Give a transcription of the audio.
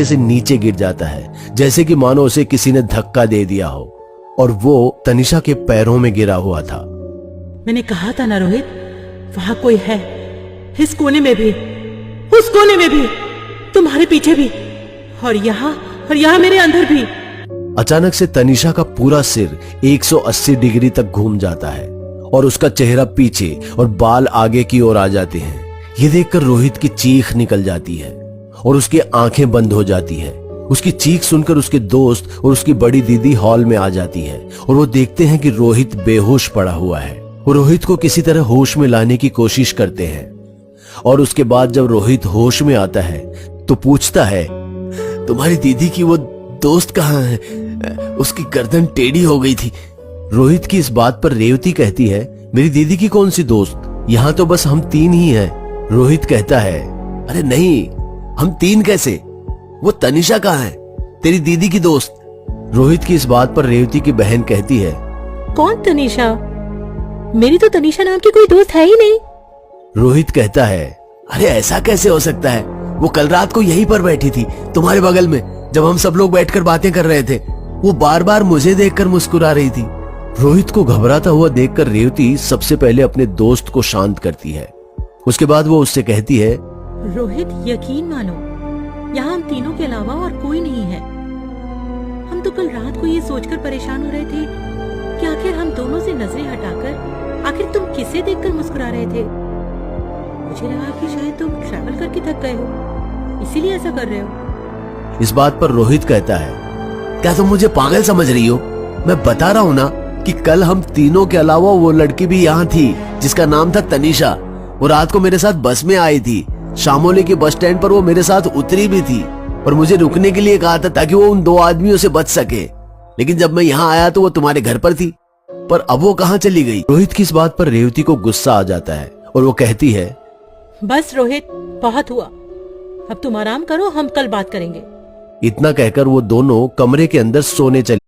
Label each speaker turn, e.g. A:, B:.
A: से नीचे गिर जाता है, जैसे कि मानो उसे किसी ने धक्का दे दिया हो, और वो तनिषा के पैरों में गिरा हुआ था।
B: मैंने कहा था ना रोहित, वहां कोई है, इस कोने में भी, उस कोने में भी, तुम्हारे पीछे भी, और यहाँ मेरे अंदर भी।
A: अचानक से तनिषा का पूरा सिर 180 डिग्री तक घूम जाता है और उसका चेहरा पीछे और बाल आगे की ओर आ जाते हैं। ये देखकर रोहित की चीख निकल जाती है और उसकी आंखें बंद हो जाती है। उसकी चीख सुनकर उसके दोस्त और उसकी बड़ी दीदी हॉल में आ जाती है और वो देखते हैं कि रोहित बेहोश पड़ा हुआ है। वो रोहित को किसी तरह होश में लाने की कोशिश करते हैं और उसके बाद जब रोहित होश में आता है तो पूछता है, तुम्हारी दीदी की वो दोस्त कहाँ है? उसकी गर्दन टेढ़ी हो गई थी। रोहित की इस बात पर रेवती कहती है, मेरी दीदी की कौन सी दोस्त, यहाँ तो बस हम 3 ही हैं। रोहित कहता है, अरे नहीं, हम 3 कैसे? वो तनिषा कहाँ है, तेरी दीदी की दोस्त? रोहित की इस बात पर रेवती की बहन कहती है,
B: कौन तनिषा? मेरी तो तनिषा नाम की कोई दोस्त है ही नहीं।
A: रोहित कहता है, अरे ऐसा कैसे हो सकता है? वो कल रात को यहीं पर बैठी थी तुम्हारे बगल में, जब हम सब लोग बैठकर बातें कर रहे थे। वो बार बार मुझे देखकर मुस्कुरा रही थी। रोहित को घबराता हुआ देखकर रेवती सबसे पहले अपने दोस्त को शांत करती है। उसके बाद वो उससे कहती है,
B: रोहित यकीन मानो, यहाँ हम तीनों के अलावा और कोई नहीं है। हम तो कल रात को ये सोचकर परेशान हो रहे थे कि आखिर हम दोनों से नजरें हटाकर आखिर तुम किसे देखकर मुस्कुरा रहे थे। मुझे लगा कि शायद तुम ट्रैवल करके थक गए हो, इसीलिए ऐसा कर रहे हो।
A: इस बात पर रोहित कहता है, क्या तुम मुझे पागल समझ रही हो? मैं बता रहा हूँ ना कि कल हम तीनों के अलावा वो लड़की भी यहाँ थी जिसका नाम था तनिषा। वो रात को मेरे साथ बस में आई थी। शामोली के बस स्टैंड पर वो मेरे साथ उतरी भी थी और मुझे रुकने के लिए कहा था ताकि वो उन 2 आदमियों से बच सके। लेकिन जब मैं यहाँ आया तो वो तुम्हारे घर पर थी, पर अब वो कहाँ चली गई? रोहित की इस बात पर रेवती को गुस्सा आ जाता है और वो कहती है,
B: बस रोहित, बहुत हुआ, अब तुम आराम करो, हम कल बात करेंगे।
A: इतना कहकर वो दोनों कमरे के अंदर सोने चले।